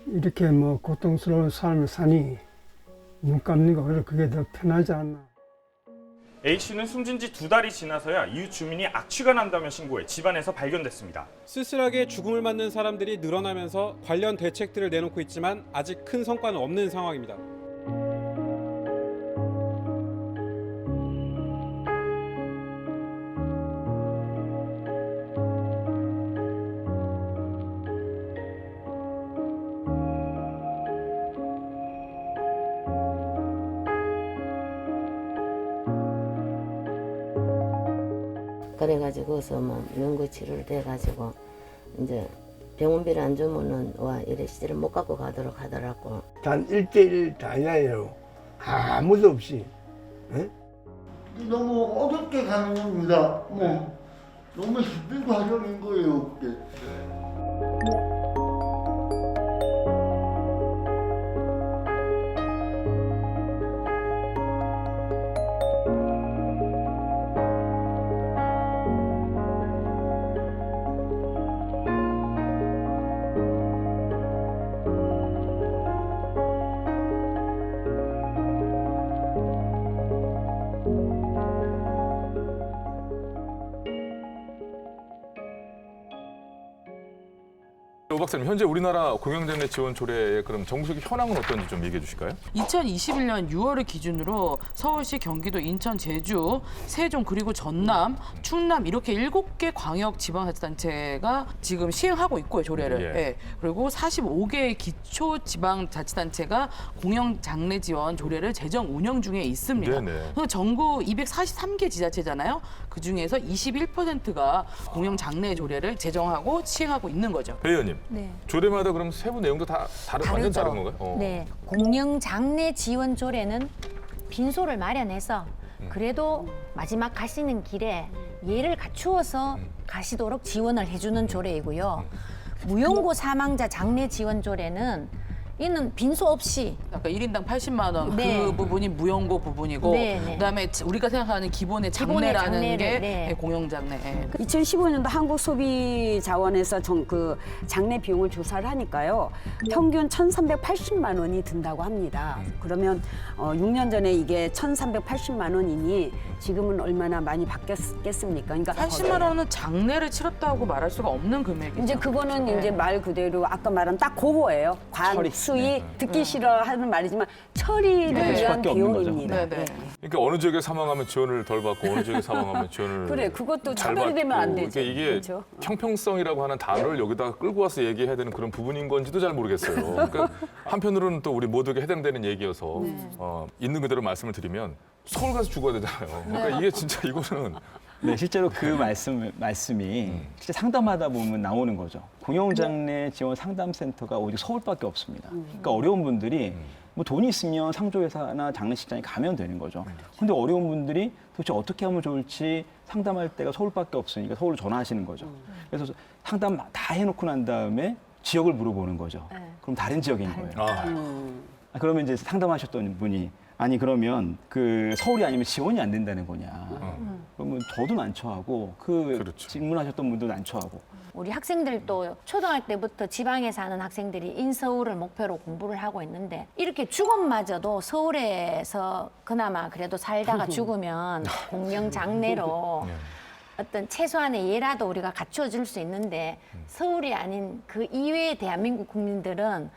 이렇게 뭐 고통스러운 삶을 사니 눈 감는 거 오히려 그게 더 편하지 않나. A씨는 숨진 지 2달이 지나서야 이웃 주민이 악취가 난다며 신고해 집안에서 발견됐습니다. 쓸쓸하게 죽음을 맞는 사람들이 늘어나면서 관련 대책들을 내놓고 있지만 아직 큰 성과는 없는 상황입니다. 그래가지고서 뭐 연구 치료를 돼가지고 이제 병원비를 안 주면은 와 이래 시대를 못 갖고 가도록 하더라고. 단 1대1 다이아예요. 아무도 없이. 에? 너무 어렵게 가는 겁니다. 뭐 너무 힘든 과정인 거예요, 그게. 오 박사님, 현재 우리나라 공영장례 지원 조례의 그럼 정부적 현황은 어떤지 좀 얘기해 주실까요? 2021년 6월을 기준으로 서울시, 경기도, 인천, 제주, 세종 그리고 전남, 충남 이렇게 7개 광역 지방자치단체가 지금 시행하고 있고요, 조례를. 예. 예. 그리고 45개의 기초 지방자치단체가 공영장례 지원 조례를 제정 운영 중에 있습니다. 네네. 그래서 전국 243개 지자체잖아요. 그 중에서 21%가 공영장례 조례를 제정하고 시행하고 있는 거죠. 배 의원님, 네. 조례마다 그럼 세부 내용도 다 완전 다르죠. 다른 건가요? 네. 공영 장례 지원 조례는 빈소를 마련해서 그래도 마지막 가시는 길에 예를 갖추어서 가시도록 지원을 해주는 조례이고요. 무용고 사망자 장례 지원 조례는 이는 빈소 없이 아까 1인당 80만 원 네. 그 부분이 무용고 부분이고 네, 네. 그다음에 우리가 생각하는 기본의 기본의 장례라는 장례를, 게 네. 공영장례. 예. 2015년도 한국소비자원에서 그 장례 비용을 조사를 하니까요. 평균 1,380만 원이 든다고 합니다. 그러면 6년 전에 이게 1,380만 원이니 지금은 얼마나 많이 바뀌었겠습니까? 그러니까 80만 원은 장례를 치렀다고 말할 수가 없는 금액이죠. 이제 그거는 이제 말 그대로 아까 말한 딱 그거예요. 관수이 듣기 싫어하는 말이지만 처리를 위한 비용입니다. 네, 네. 예. 그러니까 어느 지역에 사망하면 지원을 덜 받고 어느 지역에 사망하면 지원을 그래, 그것도 잘 차별이 되면 안 받고. 되지. 그러니까 이게 그렇죠? 형평성이라고 하는 단어를 여기다가 끌고 와서 얘기해야 되는 그런 부분인 건지도 잘 모르겠어요. 그러니까 한편으로는 또 우리 모두에게 해당되는 얘기여서 있는 그대로 말씀을 드리면 서울 가서 죽어야 되잖아요. 그러니까 이게 진짜 이거는 네, 실제로 그 말씀이 실제 상담하다 보면 나오는 거죠. 공영장례 지원 상담센터가 오직 서울밖에 없습니다. 그러니까 어려운 분들이 뭐 돈이 있으면 상조회사나 장례식장에 가면 되는 거죠. 근데 어려운 분들이 도대체 어떻게 하면 좋을지 상담할 때가 서울밖에 없으니까 서울로 전화하시는 거죠. 그래서 상담 다 해놓고 난 다음에 지역을 물어보는 거죠. 그럼 다른 지역인 거예요. 그러면 이제 상담하셨던 분이 아니 그러면 그 서울이 아니면 지원이 안 된다는 거냐. 그러면 저도 난처하고 그렇죠. 질문하셨던 분도 난처하고. 우리 학생들도 초등학교 때부터 지방에 사는 학생들이 인서울을 목표로 공부를 하고 있는데 이렇게 죽음마저도 서울에서 그나마 그래도 살다가 죽으면 공영 장례로 어떤 최소한의 예라도 우리가 갖추어 줄 수 있는데 서울이 아닌 그 이외의 대한민국 국민들은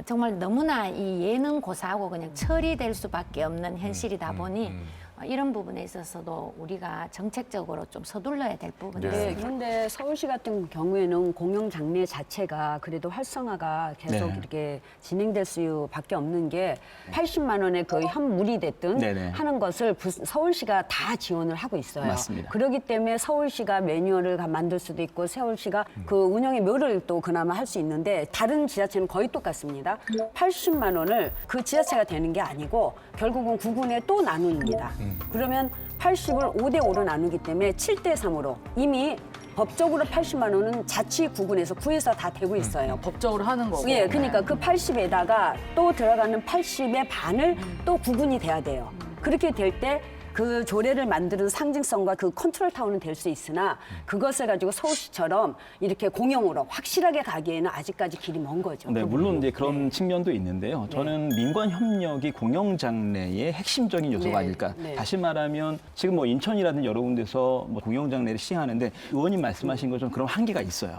정말 너무나 이 예능 고사하고 그냥 처리될 수밖에 없는 현실이다 보니 이런 부분에 있어서도 우리가 정책적으로 좀 서둘러야 될 부분이 네, 있습니다. 그런데 서울시 같은 경우에는 공영 장례 자체가 그래도 활성화가 계속 네. 이렇게 진행될 수밖에 없는 게 80만 원의 그 현물이 됐든 네네. 하는 것을 서울시가 다 지원을 하고 있어요. 맞습니다. 그렇기 때문에 서울시가 매뉴얼을 만들 수도 있고 서울시가 그 운영의 묘를 또 그나마 할 수 있는데 다른 지자체는 거의 똑같습니다. 80만 원을 그 지자체가 되는 게 아니고 결국은 구군에 또 나눕니다. 그러면 80을 5대 5로 나누기 때문에 7대 3으로 이미 법적으로 80만 원은 자치 구군에서 구에서 다 되고 있어요. 법적으로 하는 거고. 예, 그러니까 그 80에다가 또 들어가는 80의 반을 또 구군이 돼야 돼요. 그렇게 될 때 그 조례를 만드는 상징성과 그 컨트롤 타워는 될 수 있으나 그것을 가지고 서울시처럼 이렇게 공용으로 확실하게 가기에는 아직까지 길이 먼 거죠. 네, 물론 이제 그런 측면도 있는데요. 저는 민관 협력이 공영 장래의 핵심적인 요소가 아닐까. 다시 말하면 지금 뭐 인천이라든지 여러 군데서 뭐 공영 장래를 시행하는데 의원님 말씀하신 것처럼 그런 한계가 있어요.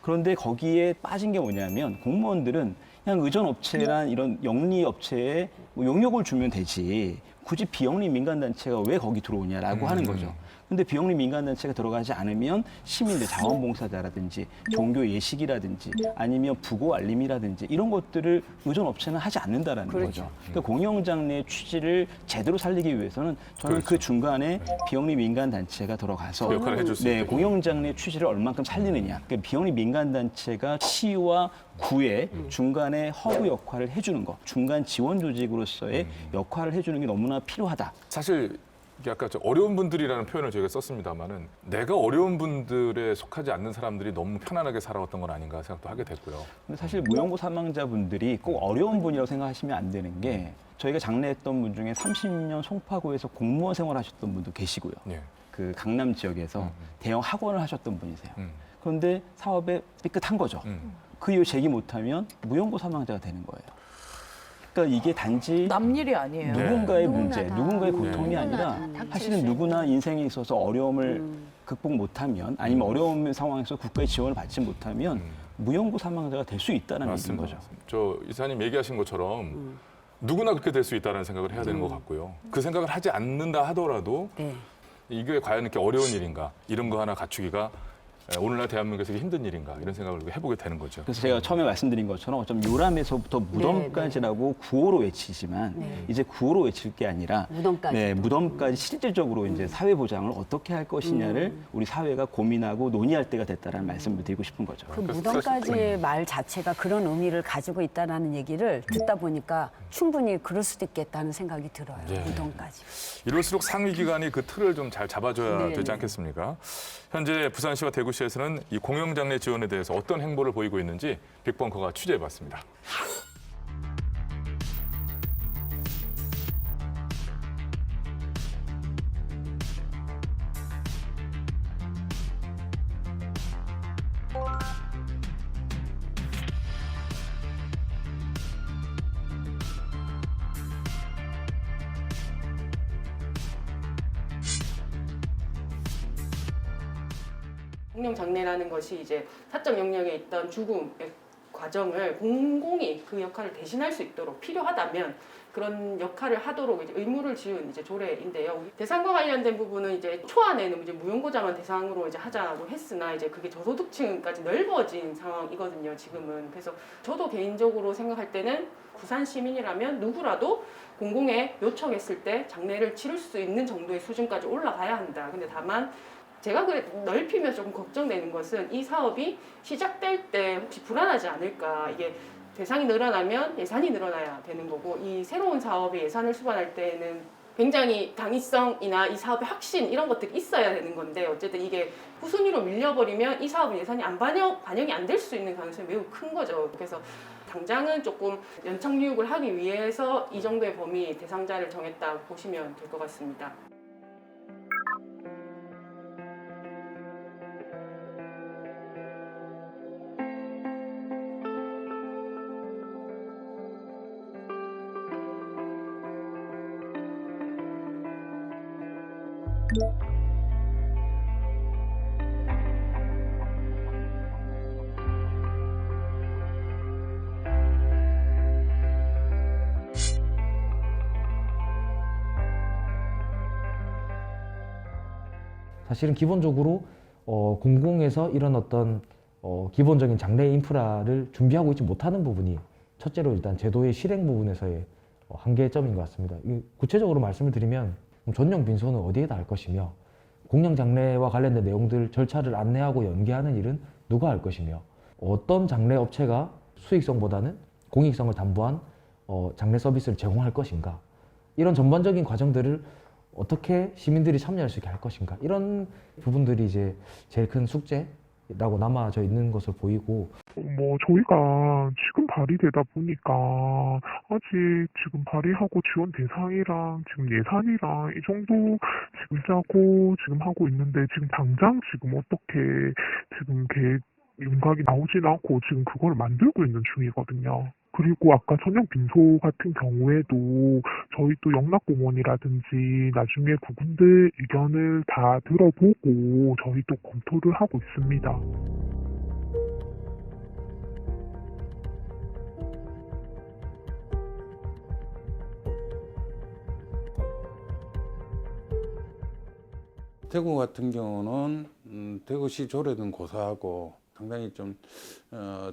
그런데 거기에 빠진 게 뭐냐면 공무원들은 그냥 의전업체란 이런 영리업체에 뭐 용역을 주면 되지 굳이 비영리 민간단체가 왜 거기 들어오냐라고 하는 거죠. 근데 비영리 민간단체가 들어가지 않으면 시민들 자원봉사자라든지 종교 예식이라든지 아니면 부고 알림이라든지 이런 것들을 의전업체는 하지 않는다라는 거죠. 그러니까 공영장래의 취지를 제대로 살리기 위해서는 저는 그 중간에 비영리 민간단체가 들어가서 그 역할을 해줄 수 있게. 공영장래의 취지를 얼만큼 살리느냐. 그러니까 비영리 민간단체가 시와 구의 중간에 허브 역할을 해주는 것, 중간 지원 조직으로서의 역할을 해주는 게 너무나 필요하다. 사실 이게 아까 저 어려운 분들이라는 표현을 저희가 썼습니다만은 내가 어려운 분들에 속하지 않는 사람들이 너무 편안하게 살아왔던 건 아닌가 생각도 하게 됐고요. 근데 사실 무연고 사망자분들이 꼭 어려운 분이라고 생각하시면 안 되는 게 저희가 장례했던 분 중에 30년 송파구에서 공무원 생활하셨던 분도 계시고요. 예. 그 강남 지역에서 대형 학원을 하셨던 분이세요. 그런데 사업에 삐끗한 거죠. 그 이후 제기 못하면 무연고 사망자가 되는 거예요. 그러니까 이게 단지 남 일이 아니에요. 누군가의 누구나 문제, 다. 누군가의 고통이 누구나 아니라 다 닥칠 사실은 수 누구나 인생에 있어서 어려움을 극복 못하면 아니면 어려운 상황에서 국가의 지원을 받지 못하면 무연고 사망자가 될 수 있다는 얘기인 거죠. 저 이사님 얘기하신 것처럼 누구나 그렇게 될 수 있다는 생각을 해야 되는 것 같고요. 그 생각을 하지 않는다 하더라도 이게 과연 이렇게 어려운 일인가, 이런 거 하나 갖추기가 오늘날 대한민국에서 힘든 일인가 이런 생각을 해보게 되는 거죠. 그래서 제가 처음에 말씀드린 것처럼 어쩜 요람에서부터 무덤까지라고 구호로 외치지만 이제 구호로 외칠 게 아니라 무덤까지. 무덤까지 실질적으로 이제 사회 보장을 어떻게 할 것이냐를 우리 사회가 고민하고 논의할 때가 됐다라는 말씀을 드리고 싶은 거죠. 그 무덤까지의 말 자체가 그런 의미를 가지고 있다는 얘기를 듣다 보니까 충분히 그럴 수도 있겠다는 생각이 들어요. 무덤까지. 이럴수록 상위 기관이 그 틀을 좀 잘 잡아줘야 되지 않겠습니까? 현재 부산시와 대구시에서는 이 공영장례 지원에 대해서 어떤 행보를 보이고 있는지 빅벙커가 취재해봤습니다. 공영장례라는 것이 이제 사적 영역에 있던 죽음의 과정을 공공이 그 역할을 대신할 수 있도록 필요하다면 그런 역할을 하도록 이제 의무를 지은 이제 조례인데요. 대상과 관련된 부분은 이제 초안에는 이제 무연고장을 대상으로 이제 하자고 했으나 이제 그게 저소득층까지 넓어진 상황이거든요. 지금은. 그래서 저도 개인적으로 생각할 때는 부산 시민이라면 누구라도 공공에 요청했을 때 장례를 치를 수 있는 정도의 수준까지 올라가야 한다. 근데 다만 제가 넓히면서 조금 걱정되는 것은 이 사업이 시작될 때 혹시 불안하지 않을까. 이게 대상이 늘어나면 예산이 늘어나야 되는 거고 이 새로운 사업에 예산을 수반할 때는 굉장히 당위성이나 이 사업의 혁신 이런 것들이 있어야 되는 건데 어쨌든 이게 후순위로 밀려버리면 이 사업은 예산이 반영이 안 될 수 있는 가능성이 매우 큰 거죠. 그래서 당장은 조금 연착 유육을 하기 위해서 이 정도의 범위 대상자를 정했다고 보시면 될 것 같습니다. 사실은 기본적으로 공공에서 이런 어떤 기본적인 장래 인프라를 준비하고 있지 못하는 부분이 첫째로 일단 제도의 실행 부분에서의 한계점인 것 같습니다. 구체적으로 말씀을 드리면 전용 빈소는 어디에다 할 것이며 공영 장례와 관련된 내용들 절차를 안내하고 연계하는 일은 누가 할 것이며 어떤 장례 업체가 수익성보다는 공익성을 담보한 장례 서비스를 제공할 것인가 이런 전반적인 과정들을 어떻게 시민들이 참여할 수 있게 할 것인가 이런 부분들이 이제 제일 큰 숙제 라고 남아져 있는 것으로 보이고 저희가 지금 발의되다 보니까 아직 지금 발의하고 지원 대상이랑 지금 예산이랑 이 정도 지금 짜고 지금 하고 있는데 지금 당장 지금 어떻게 지금 계획 윤곽이 나오진 않고 지금 그걸 만들고 있는 중이거든요. 그리고 아까 천연 빈소 같은 경우에도 저희 또 영락공원이라든지 나중에 그분들 의견을 다 들어보고 저희 또 검토를 하고 있습니다. 대구 같은 경우는 대구시 조례등 고사하고 상당히 좀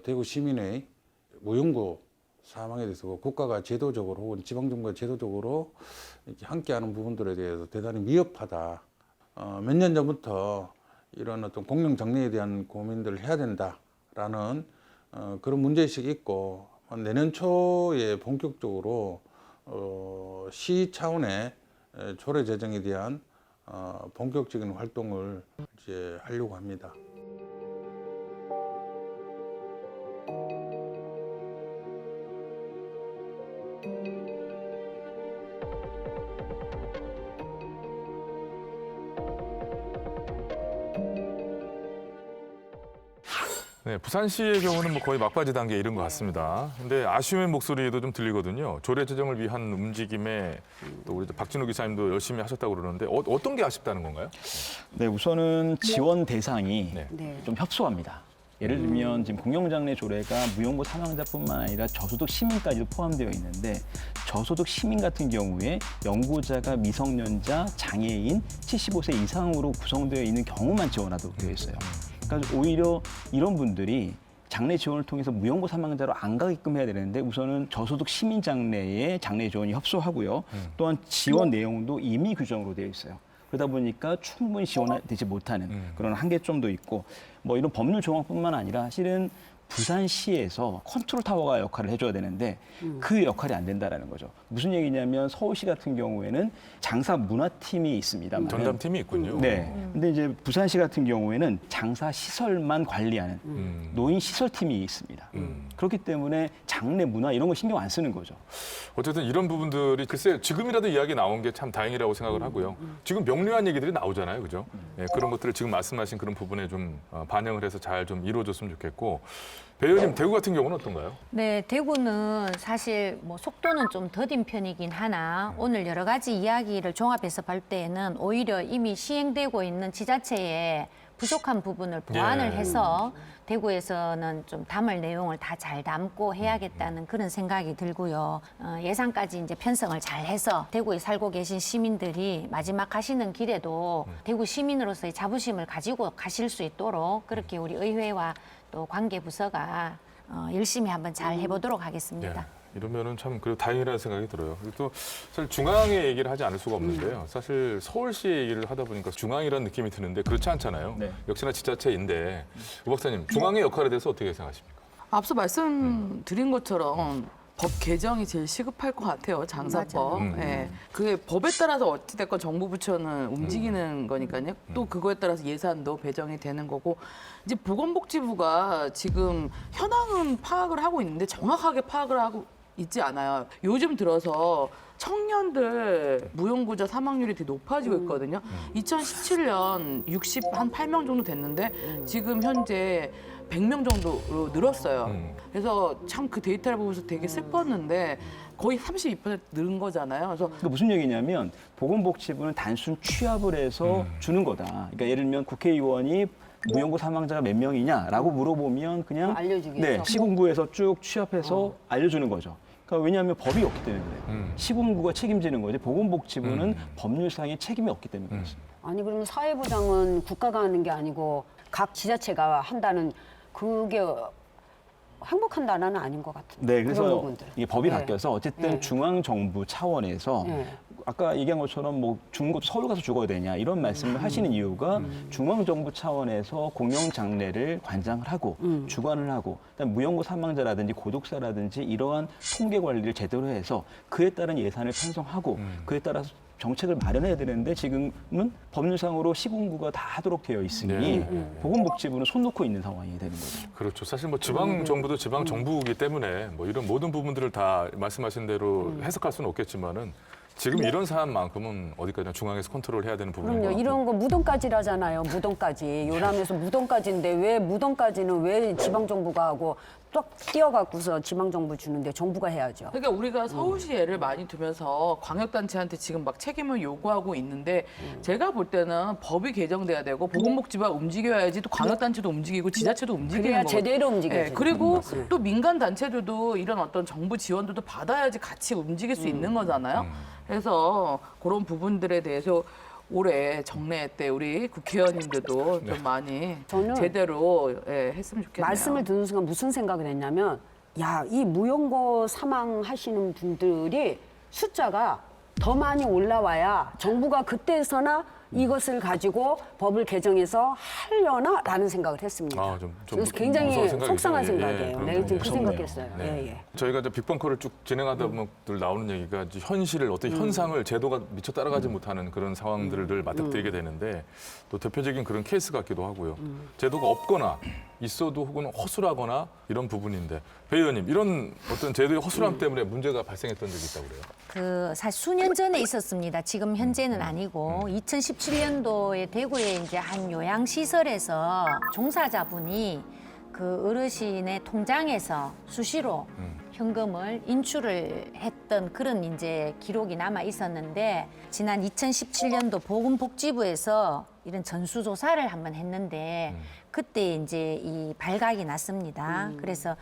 대구 시민의 무용고 사망에 대해서 국가가 제도적으로 혹은 지방정부가 제도적으로 이렇게 함께하는 부분들에 대해서 대단히 미흡하다. 몇 년 전부터 이런 어떤 공영 장려에 대한 고민들을 해야 된다라는 그런 문제의식이 있고 내년 초에 본격적으로 시 차원의 조례 제정에 대한 본격적인 활동을 이제 하려고 합니다. 네, 부산시의 경우는 뭐 거의 막바지 단계에 이른 것 같습니다. 근데 아쉬움의 목소리도 좀 들리거든요. 조례 제정을 위한 움직임에 또 우리 박진우 기사님도 열심히 하셨다고 그러는데 어떤 게 아쉽다는 건가요? 네, 우선은 지원 대상이 좀 협소합니다. 예를 들면 지금 공영장래 조례가 무용고 사망자뿐만 아니라 저소득 시민까지도 포함되어 있는데 저소득 시민 같은 경우에 연고자가 미성년자, 장애인, 75세 이상으로 구성되어 있는 경우만 지원하도록 되어 있어요. 그러니까 오히려 이런 분들이 장래 지원을 통해서 무연고 사망자로 안 가게끔 해야 되는데 우선은 저소득 시민 장래의 장래 지원이 협소하고요. 또한 지원 내용도 임의 규정으로 되어 있어요. 그러다 보니까 충분히 지원되지 못하는 그런 한계점도 있고 뭐 이런 법률 조항뿐만 아니라 실은 부산시에서 컨트롤 타워가 역할을 해줘야 되는데 그 역할이 안 된다라는 거죠. 무슨 얘기냐면 서울시 같은 경우에는 장사 문화팀이 있습니다. 전담팀이 있군요. 네. 근데 이제 부산시 같은 경우에는 장사 시설만 관리하는 노인 시설팀이 있습니다. 그렇기 때문에 장래 문화 이런 거 신경 안 쓰는 거죠. 어쨌든 이런 부분들이 글쎄 지금이라도 이야기 나온 게 참 다행이라고 생각을 하고요. 지금 명료한 얘기들이 나오잖아요, 그죠? 네, 그런 것들을 지금 말씀하신 그런 부분에 좀 반영을 해서 잘 좀 이루어졌으면 좋겠고. 배 의원님, 대구 같은 경우는 어떤가요? 네, 대구는 사실 뭐 속도는 좀 더딘 편이긴 하나 오늘 여러 가지 이야기를 종합해서 볼 때에는 오히려 이미 시행되고 있는 지자체의 부족한 부분을 보완을 해서 대구에서는 좀 담을 내용을 다 잘 담고 해야겠다는 그런 생각이 들고요. 예산까지 이제 편성을 잘 해서 대구에 살고 계신 시민들이 마지막 가시는 길에도 대구 시민으로서의 자부심을 가지고 가실 수 있도록 그렇게 우리 의회와 또 관계부서가 열심히 한번 잘 해보도록 하겠습니다. 이러면은 참 그래도 다행이라는 생각이 들어요. 그리고 또 사실 중앙의 얘기를 하지 않을 수가 없는데요. 사실 서울시의 얘기를 하다 보니까 중앙이라는 느낌이 드는데 그렇지 않잖아요. 역시나 지자체인데 우 박사님, 중앙의 역할에 대해서 어떻게 생각하십니까? 앞서 말씀드린 것처럼 법 개정이 제일 시급할 것 같아요. 장사법. 예. 그게 법에 따라서 어찌됐건 정부 부처는 움직이는 거니까요. 또 그거에 따라서 예산도 배정이 되는 거고 이제 보건복지부가 지금 현황은 파악을 하고 있는데 정확하게 파악을 하고 있지 않아요. 요즘 들어서 청년들 무용고자 사망률이 되게 높아지고 있거든요. 2017년 68명 정도 됐는데 지금 현재 100명 정도로 늘었어요. 그래서 참 그 데이터를 보면서 되게 슬펐는데 거의 32% 늘은 거잖아요. 그래서 그러니까 무슨 얘기냐면 보건복지부는 단순 취합을 해서 주는 거다. 그러니까 예를 들면 국회의원이 무연고 사망자가 몇 명이냐라고 물어보면 그냥 알려주겠죠. 시군구에서 쭉 취합해서 알려주는 거죠. 그러니까 왜냐하면 법이 없기 때문에 그래요. 시군구가 책임지는 거지 보건복지부는 법률상의 책임이 없기 때문에 그렇습니다. 아니 그러면 사회보장은 국가가 하는 게 아니고 각 지자체가 한다는 그게 행복한 나라는 아닌 것 같은데. 네, 그래서 이게 법이 바뀌어서 어쨌든 중앙정부 차원에서 아까 얘기한 것처럼 뭐 죽는 것도 서울 가서 죽어야 되냐 이런 말씀을 하시는 이유가 중앙정부 차원에서 공영장례를 관장을 하고 주관을 하고 그다음 무연고 사망자라든지 고독사라든지 이러한 통계 관리를 제대로 해서 그에 따른 예산을 편성하고 그에 따라서 정책을 마련해야 되는데 지금은 법률상으로 시군구가 다 하도록 되어 있으니 보건복지부는 손 놓고 있는 상황이 되는 거죠. 그렇죠. 사실 뭐 지방 정부도 지방 정부이기 때문에 뭐 이런 모든 부분들을 다 말씀하신 대로 해석할 수는 없겠지만은 지금 이런 사안만큼은 어디까지나 중앙에서 컨트롤해야 되는 부분인 것 그럼요. 같고. 이런 거 무덤까지라잖아요. 무덤까지. 요람에서 무덤까지인데 왜 무덤까지는 왜 지방정부가 하고 딱 뛰어갖고서 지방정부 주는데 정부가 해야죠. 그러니까 우리가 서울시 예를 많이 두면서 광역단체한테 지금 막 책임을 요구하고 있는데 제가 볼 때는 법이 개정돼야 되고 보건복지부가 움직여야지 또 광역단체도 움직이고 지자체도 움직이는 그래야 거고. 제대로 움직여야지. 그리고 또 민간 단체들도 이런 어떤 정부 지원들도 받아야지 같이 움직일 수 있는 거잖아요. 그래서 그런 부분들에 대해서 올해 정례 때 우리 국회의원님들도 좀 많이 저는 제대로 했으면 좋겠네요. 말씀을 듣는 순간 무슨 생각을 했냐면 야, 이 무용고 사망하시는 분들이 숫자가 더 많이 올라와야 정부가 그때서나 이것을 가지고 법을 개정해서 하려나? 라는 생각을 했습니다. 그래서 굉장히 속상한 생각이에요. 내가 지금 그 생각했어요. 네. 예. 저희가 이제 빅벙커를 쭉 진행하다 보면 늘 나오는 얘기가 이제 현실을 어떤 현상을 제도가 미처 따라가지 못하는 그런 상황들을 늘 맞닥뜨리게 되는데 또 대표적인 그런 케이스 같기도 하고요. 제도가 없거나 있어도 혹은 허술하거나 이런 부분인데 배 의원님 이런 어떤 제도의 허술함 때문에 문제가 발생했던 적이 있다고 그래요? 그 사실 수년 전에 있었습니다. 지금 현재는 아니고 2017년도에 대구에 이제 한 요양시설에서 종사자분이 그 어르신의 통장에서 수시로 현금을 인출을 했던 그런 이제 기록이 남아 있었는데 지난 2017년도 보건복지부에서 이런 전수조사를 한번 했는데 그때 이제 이 발각이 났습니다. 그래서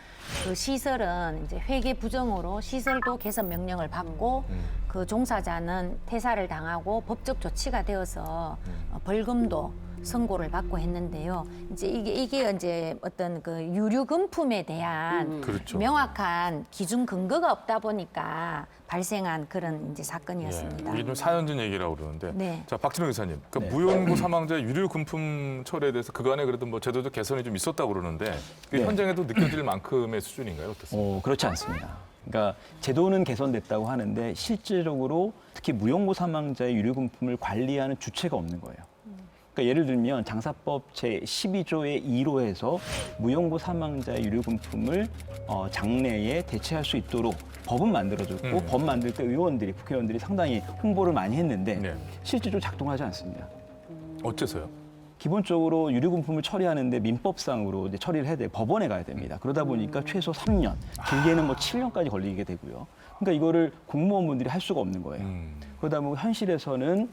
그 시설은 이제 회계 부정으로 시설도 개선 명령을 받고 그 종사자는 퇴사를 당하고 법적 조치가 되어서 벌금도 선고를 받고 했는데요. 이제 이게 이제 어떤 그 유류금품에 대한 그렇죠. 명확한 기준 근거가 없다 보니까 발생한 그런 이제 사건이었습니다. 이게 좀 4년 전 얘기라고 그러는데 네. 자 박진영 기사님 그 무연고 사망자 유류금품 처리에 대해서 그간에 그래도 뭐 제도적 개선이 좀 있었다고 그러는데 그게 현장에도 느껴질 만큼의 수준인가요? 어떻습니까? 그렇지 않습니다. 그러니까 제도는 개선됐다고 하는데 실질적으로 특히 무연고 사망자의 유류금품을 관리하는 주체가 없는 거예요. 그러니까 예를 들면 장사법 제12조의 2로 해서 무연고 사망자의 유류금품을 장례에 대체할 수 있도록 법은 만들어졌고 법 만들 때 의원들이 국회의원들이 상당히 홍보를 많이 했는데 실질적으로 작동하지 않습니다. 어째서요? 기본적으로 유류금품을 처리하는데 민법상으로 이제 처리를 해야 돼 법원에 가야 됩니다. 그러다 보니까 최소 3년, 길게는 뭐 7년까지 걸리게 되고요. 그러니까 이거를 공무원분들이 할 수가 없는 거예요. 그러다 보면 현실에서는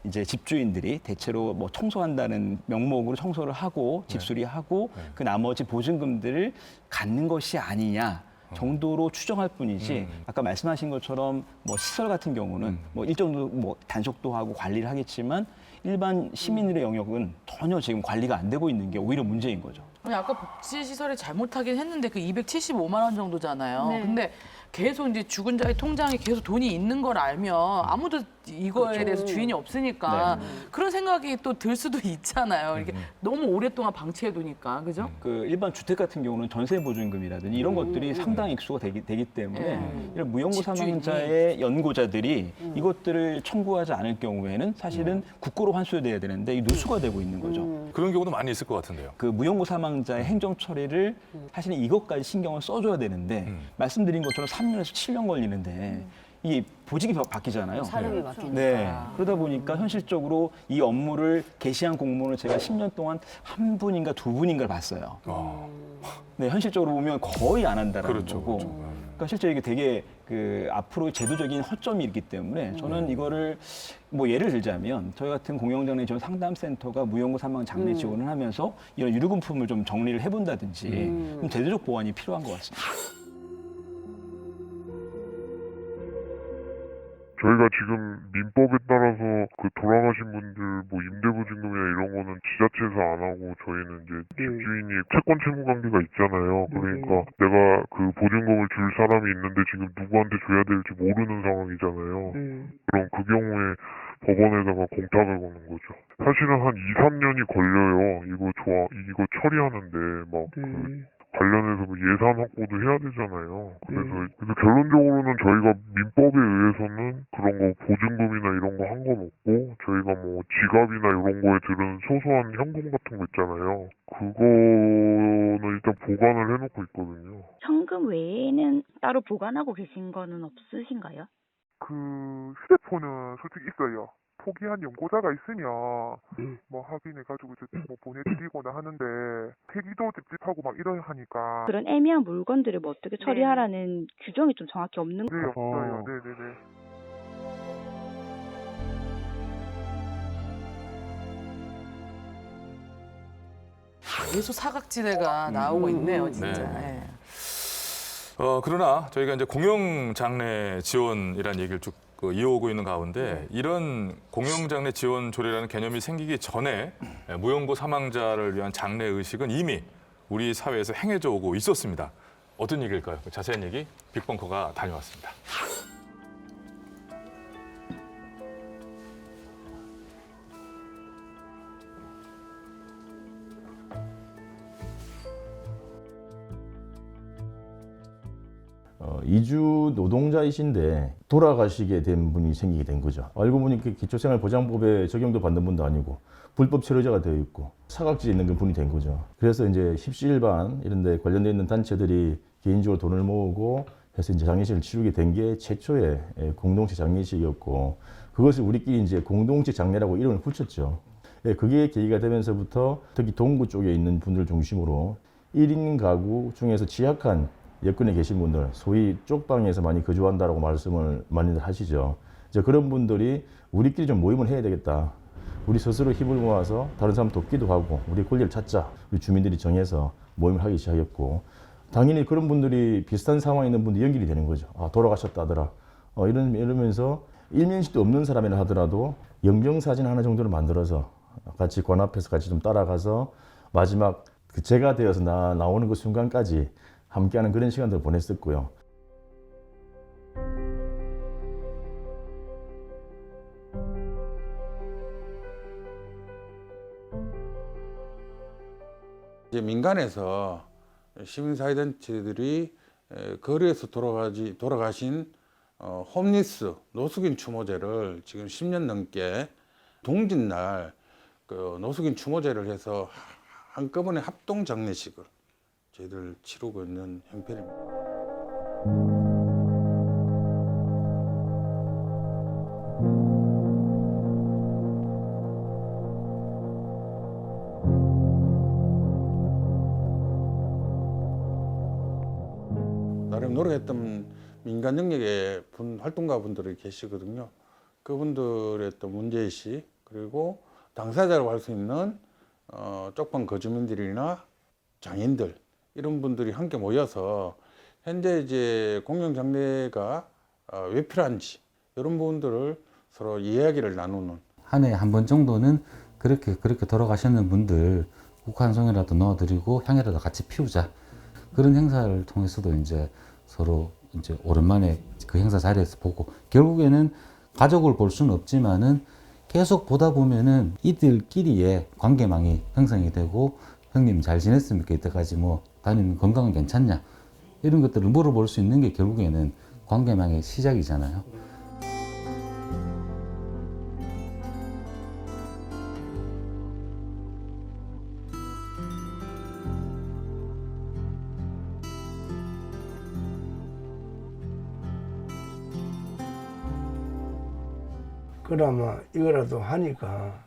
이제 집주인들이 대체로 뭐 청소한다는 명목으로 청소를 하고 집수리하고 그 나머지 보증금들을 갖는 것이 아니냐 정도로 추정할 뿐이지 아까 말씀하신 것처럼 뭐 시설 같은 경우는 뭐 일정도 뭐 단속도 하고 관리를 하겠지만 일반 시민들의 영역은 전혀 지금 관리가 안 되고 있는 게 오히려 문제인 거죠. 아니 아까 복지시설이 잘못하긴 했는데 그 275만 원 정도잖아요. 네. 근데 계속 이제 죽은 자의 통장에 계속 돈이 있는 걸 알면 아무도 이거에 대해서 주인이 없으니까 그런 생각이 또 들 수도 있잖아요. 이렇게 너무 오랫동안 방치해두니까, 그죠? 그 일반 주택 같은 경우는 전세 보증금이라든지 이런 것들이 상당히 익수가 되기 때문에 이런 무연고 사망자의 연고자들이 이것들을 청구하지 않을 경우에는 사실은 국고로 환수돼야 되는데 이 누수가 되고 있는 거죠. 그런 경우도 많이 있을 것 같은데요. 그 무연고 사망자의 행정 처리를 사실은 이것까지 신경을 써줘야 되는데 말씀드린 것처럼 3년에서 7년 걸리는데 이 보직이 바뀌잖아요. 사람이 바뀌니까. 네. 그러다 보니까 현실적으로 이 업무를 개시한 공무원을 제가 10년 동안 한 분인가 두 분인가를 봤어요. 네, 현실적으로 보면 거의 안 한다라는 거고. 그러니까 실제 이게 되게 그 앞으로 제도적인 허점이 있기 때문에 저는 이거를 뭐 예를 들자면 저희 같은 공영장례 지원 상담센터가 무연고 사망 장례 지원을 하면서 이런 유류금품을 좀 정리를 해본다든지 좀 제도적 보완이 필요한 것 같습니다. 저희가 지금 민법에 따라서 그 돌아가신 분들 뭐 임대보증금이나 이런 거는 지자체에서 안 하고 저희는 이제 집주인이 채권 채무 관계가 있잖아요. 그러니까 내가 그 보증금을 줄 사람이 있는데 지금 누구한테 줘야 될지 모르는 상황이잖아요. 그럼 그 경우에 법원에다가 공탁을 거는 거죠. 사실은 한 2, 3년이 걸려요. 이거 처리하는데 막 그 관련해서 뭐 예산 확보도 해야 되잖아요. 그래서 결론적으로는 저희가 민법에 의해서는 그런 거 보증금이나 이런 거 한 건 없고 저희가 뭐 지갑이나 이런 거에 들은 소소한 현금 같은 거 있잖아요. 그거는 일단 보관을 해놓고 있거든요. 현금 외에는 따로 보관하고 계신 거는 없으신가요? 그 휴대폰은 솔직히 있어요. 포기한 연고자가 있으면 뭐 확인해가지고 이제 뭐 보내드리거나 하는데 폐기도 찝찝하고 막 이러 하니까 그런 애매한 물건들을 뭐 어떻게 처리하라는 규정이 좀 정확히 없는 네, 없어요. 네네네. 계속 사각지대가 나오고 있네요, 진짜. 네. 그러나 저희가 이제 공영 장례 지원이라는 얘기를 쭉 이어오고 있는 가운데 이런 공영 장례 지원 조례라는 개념이 생기기 전에 무연고 사망자를 위한 장례 의식은 이미 우리 사회에서 행해져 오고 있었습니다. 어떤 얘기일까요? 자세한 얘기 빅벙커가 다녀왔습니다. 이주 노동자이신데 돌아가시게 된 분이 생기게 된 거죠. 알고 보니 기초생활보장법에 적용도 받는 분도 아니고 불법 체류자가 되어 있고 사각지에 있는 분이 된 거죠. 그래서 이제 십시일반 이런 데 관련되어 있는 단체들이 개인적으로 돈을 모으고 해서 이제 장례식을 치르게 된 게 최초의 공동체 장례식이었고 그것을 우리끼리 이제 공동체 장례라고 이름을 붙였죠. 그게 계기가 되면서부터 특히 동구 쪽에 있는 분들 중심으로 1인 가구 중에서 취약한 여건에 계신 분들, 소위 쪽방에서 많이 거주한다라고 말씀을 많이들 하시죠. 이제 그런 분들이 우리끼리 좀 모임을 해야 되겠다. 우리 스스로 힘을 모아서 다른 사람 돕기도 하고 우리 권리를 찾자. 우리 주민들이 정해서 모임을 하기 시작했고 당연히 그런 분들이 비슷한 상황에 있는 분들이 연결이 되는 거죠. 아, 돌아가셨다더라. 이러면서 일면식도 없는 사람이라 하더라도 영정사진 하나 정도를 만들어서 같이 관 앞에서 같이 좀 따라가서 마지막 그 제가 되어서 나오는 그 순간까지 함께하는 그런 시간들을 보냈었고요. 이제 민간에서 시민사회단체들이 거리에서 돌아가신 홈리스 노숙인 추모제를 지금 10년 넘게 동짓날 그 노숙인 추모제를 해서 한꺼번에 합동 장례식을 저희들 치르고 있는 형편입니다. 나름 노력했던 민간 영역의 활동가 분들이 계시거든요. 그분들의 또 문제의식 그리고 당사자라고 할 수 있는 쪽방 거주민들이나 장인들 이런 분들이 함께 모여서 현재 이제 공영 장례가 왜 필요한지 이런 부분들을 서로 이야기를 나누는 한 해에 한 번 정도는 그렇게 돌아가시는 분들 국화한송이라도 넣어드리고 향이라도 같이 피우자 그런 행사를 통해서도 이제 서로 이제 오랜만에 그 행사 자리에서 보고 결국에는 가족을 볼 수는 없지만은 계속 보다 보면은 이들끼리의 관계망이 형성이 되고 형님 잘 지냈습니까? 이때까지 뭐 다니는 건강은 괜찮냐? 이런 것들을 물어볼 수 있는 게 결국에는 관계망의 시작이잖아요. 그나마 이거라도 하니까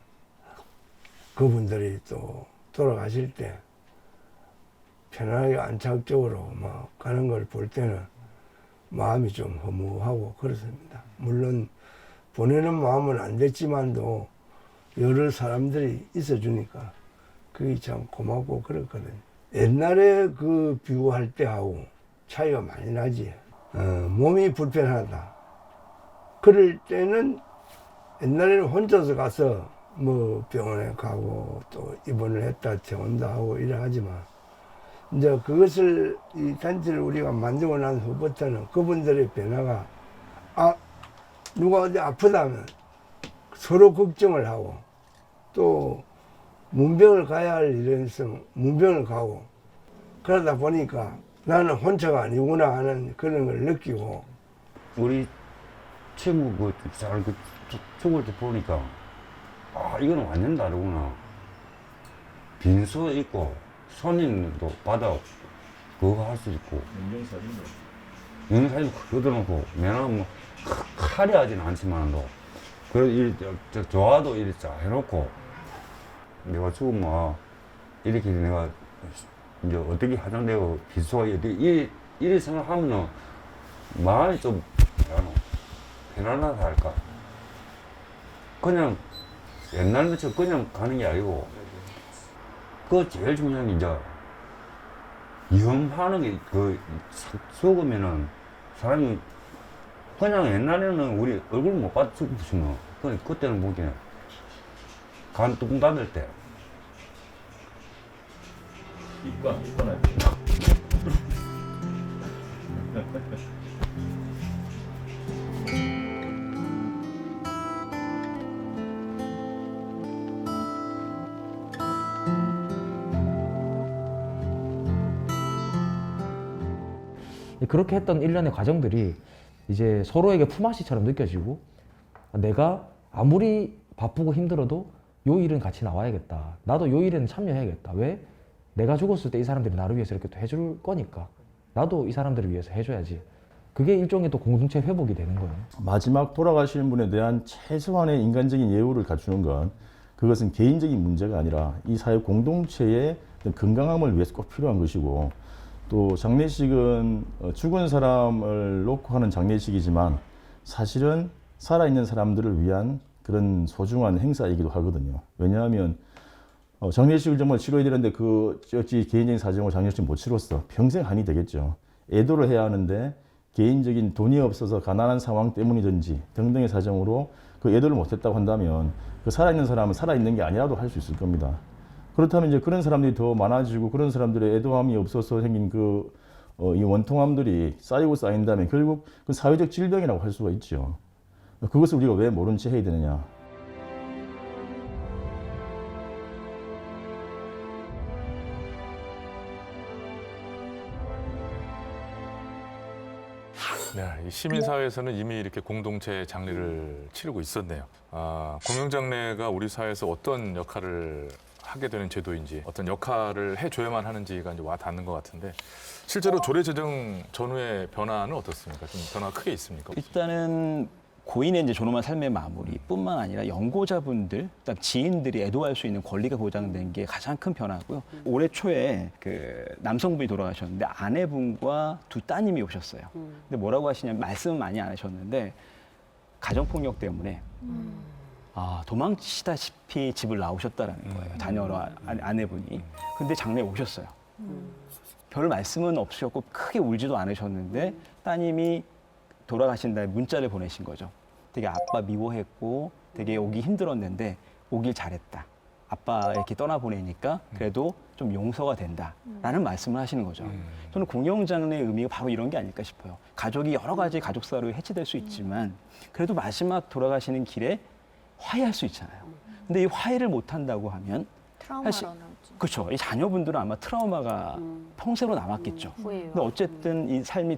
그분들이 또 돌아가실 때 편안하게 안착적으로 막 가는 걸 볼 때는 마음이 좀 허무하고 그렇습니다. 물론 보내는 마음은 안 됐지만도 여러 사람들이 있어주니까 그게 참 고맙고 그렇거든요. 옛날에 그 비유할 때하고 차이가 많이 나지. 몸이 불편하다. 그럴 때는 옛날에는 혼자서 가서 뭐 병원에 가고 또 입원을 했다 퇴원도 하고 이래 하지만 이제 그것을 이 단체를 우리가 만들고 난 후부터는 그분들의 변화가 누가 어디 아프다면 서로 걱정을 하고 또 문병을 가야 할 일은 있으면 문병을 가고 그러다 보니까 나는 혼자가 아니구나 하는 그런 걸 느끼고 우리 친구 잘 죽을 때 보니까 아 이거는 완전 다르구나. 빈소 있고 손님도 받아 그거 할 수 있고 영상이 그려놓고 내가 뭐 화려하진 않지만도 그래 좋아도 이렇게 잘 해놓고 내가 죽으면 이렇게 내가 이제 어떻게 화장되고 빈소가 이리 생각하면은 마음이 좀 편안하다 할까. 그냥 옛날 것처럼 그냥 가는 게 아니고 그 제일 중요한 게 이제 위험하는 게 그 속으면은 사람이 그냥 옛날에는 우리 얼굴 못 봐도 죽으면 그때는 보기에 간 뚜껑 닫을 때 입관 할 그렇게 했던 일련의 과정들이 이제 서로에게 품앗이처럼 느껴지고 내가 아무리 바쁘고 힘들어도 요 일은 같이 나와야겠다. 나도 요 일에는 참여해야겠다. 왜? 내가 죽었을 때 이 사람들이 나를 위해서 이렇게 또 해줄 거니까 나도 이 사람들을 위해서 해줘야지. 그게 일종의 또 공동체 회복이 되는 거예요. 마지막 돌아가시는 분에 대한 최소한의 인간적인 예우를 갖추는 건 그것은 개인적인 문제가 아니라 이 사회 공동체의 건강함을 위해서 꼭 필요한 것이고 또 장례식은 죽은 사람을 놓고 하는 장례식이지만 사실은 살아있는 사람들을 위한 그런 소중한 행사이기도 하거든요. 왜냐하면 장례식을 정말 치러야 되는데 그 개인적인 사정으로 장례식 못 치렀어. 평생 한이 되겠죠. 애도를 해야 하는데 개인적인 돈이 없어서 가난한 상황 때문이든지 등등의 사정으로 그 애도를 못했다고 한다면 그 살아있는 사람은 살아있는 게 아니라도 할 수 있을 겁니다. 그렇다면 이제 그런 사람들이 더 많아지고 그런 사람들의 애도함이 없어서 생긴 이 원통함들이 쌓이고 쌓인다면 결국 그 사회적 질병이라고 할 수가 있죠. 그것을 우리가 왜 모른 채 해야 되느냐. 네, 이 시민사회에서는 이미 이렇게 공동체 장례를 치르고 있었네요. 공영장례가 우리 사회에서 어떤 역할을 하게 되는 제도인지 어떤 역할을 해줘야만 하는지가 이제 와 닿는 것 같은데 실제로 조례 제정 전후의 변화는 어떻습니까? 좀 변화가 크게 있습니까? 일단은 고인의 이제 존엄한 삶의 마무리뿐만 아니라 연고자분들, 그다음 지인들이 애도할 수 있는 권리가 보장된 게 가장 큰 변화고요. 올해 초에 그 남성분이 돌아가셨는데 아내분과 두 따님이 오셨어요. 근데 뭐라고 하시냐면 말씀은 많이 안 하셨는데 가정폭력 때문에 도망치다시피 집을 나오셨다라는 거예요. 자녀와 아내분이. 근데 장례에 오셨어요. 별 말씀은 없으셨고 크게 울지도 않으셨는데 따님이 돌아가신 날 문자를 보내신 거죠. 되게 아빠 미워했고 되게 오기 힘들었는데 오길 잘했다. 아빠 이렇게 떠나보내니까 그래도 좀 용서가 된다라는 말씀을 하시는 거죠. 저는 공영장례의 의미가 바로 이런 게 아닐까 싶어요. 가족이 여러 가지 가족사로 해체될 수 있지만 그래도 마지막 돌아가시는 길에 화해할 수 있잖아요. 근데 이 화해를 못한다고 하면 사실 그렇죠. 이 자녀분들은 아마 트라우마가 평생으로 남았겠죠. 근데 어쨌든 이 삶이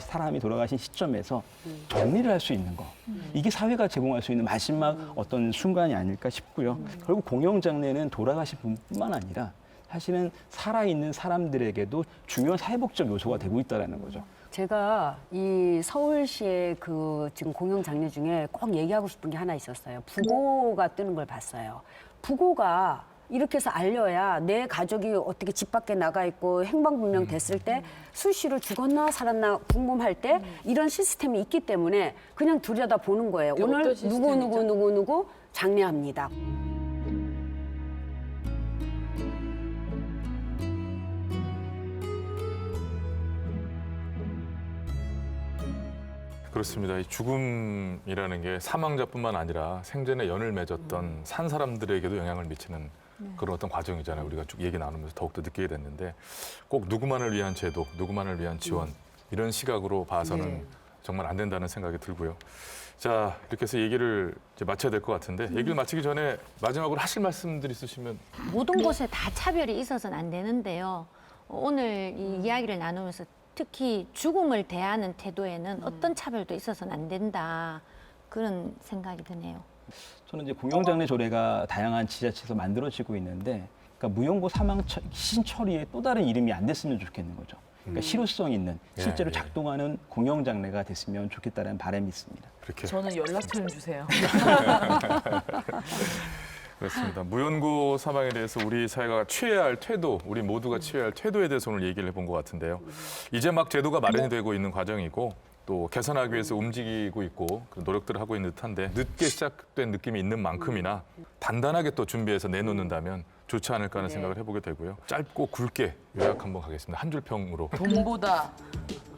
사람이 돌아가신 시점에서 정리를 할 수 있는 거. 이게 사회가 제공할 수 있는 마지막 어떤 순간이 아닐까 싶고요. 결국 공영장례는 돌아가신 분뿐만 아니라 사실은 살아있는 사람들에게도 중요한 사회복적 요소가 되고 있다는 거죠. 제가 이 서울시의 그 지금 공영장례 중에 꼭 얘기하고 싶은 게 하나 있었어요. 부고가 뜨는 걸 봤어요. 부고가 이렇게 해서 알려야 내 가족이 어떻게 집 밖에 나가 있고 행방불명 됐을 때 수시로 죽었나 살았나 궁금할 때 이런 시스템이 있기 때문에 그냥 들여다보는 거예요. 오늘 누구 장례합니다. 그렇습니다. 이 죽음이라는 게 사망자뿐만 아니라 생전에 연을 맺었던 산 사람들에게도 영향을 미치는 그런 어떤 과정이잖아요. 우리가 쭉 얘기 나누면서 더욱더 느끼게 됐는데 꼭 누구만을 위한 제도, 누구만을 위한 지원 이런 시각으로 봐서는 정말 안 된다는 생각이 들고요. 자, 이렇게 해서 얘기를 이제 마쳐야 될 것 같은데 얘기를 마치기 전에 마지막으로 하실 말씀들 있으시면. 모든 곳에 다 차별이 있어서는 안 되는데요. 오늘 이 이야기를 나누면서 특히 죽음을 대하는 태도에는 어떤 차별도 있어서는 안 된다 그런 생각이 드네요. 저는 이제 공영장례 조례가 다양한 지자체에서 만들어지고 있는데, 그러니까 무용고 사망 시신 처리에 또 다른 이름이 안 됐으면 좋겠는 거죠. 그러니까 실효성 있는 실제로 작동하는 공영장례가 됐으면 좋겠다는 바람이 있습니다. 그렇게. 저는 연락처 좀 주세요. 그렇습니다. 무연고 사망에 대해서 우리 사회가 취해야 할 태도, 우리 모두가 취해야 할 태도에 대해서 오늘 얘기를 해본 것 같은데요. 이제 막 제도가 마련이 되고 있는 과정이고 또 개선하기 위해서 움직이고 있고 그런 노력들을 하고 있는 듯한데 늦게 시작된 느낌이 있는 만큼이나 단단하게 또 준비해서 내놓는다면 좋지 않을까 하는 생각을 해보게 되고요. 짧고 굵게 요약 한번 가겠습니다. 한 줄 평으로. 돈보다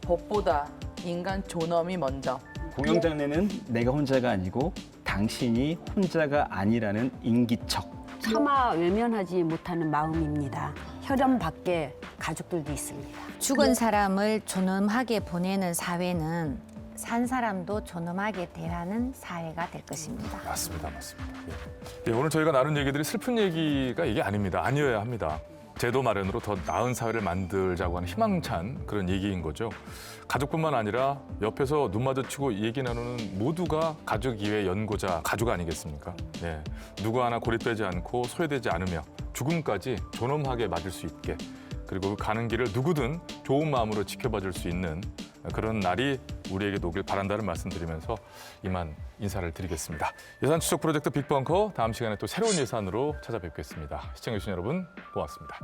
법보다 인간 존엄이 먼저. 공영장례는 내가 혼자가 아니고 당신이 혼자가 아니라는 인기척. 차마 외면하지 못하는 마음입니다. 혈연 밖에 가족들도 있습니다. 죽은 사람을 존엄하게 보내는 사회는 산 사람도 존엄하게 대하는 사회가 될 것입니다. 맞습니다. 맞습니다. 예, 오늘 저희가 나눈 얘기들이 슬픈 얘기가 이게 아닙니다. 아니어야 합니다. 제도 마련으로 더 나은 사회를 만들자고 하는 희망찬 그런 얘기인 거죠. 가족뿐만 아니라 옆에서 눈 마주치고 얘기 나누는 모두가 가족 이외의 연고자 가족 아니겠습니까? 네, 누구 하나 고립되지 않고 소외되지 않으며 죽음까지 존엄하게 맞을 수 있게, 그리고 그 가는 길을 누구든 좋은 마음으로 지켜봐 줄 수 있는 그런 날이 우리에게 오길 바란다는 말씀드리면서 이만 인사를 드리겠습니다. 예산 추적 프로젝트 빅벙커, 다음 시간에 또 새로운 예산으로 찾아뵙겠습니다. 시청해주신 여러분 고맙습니다.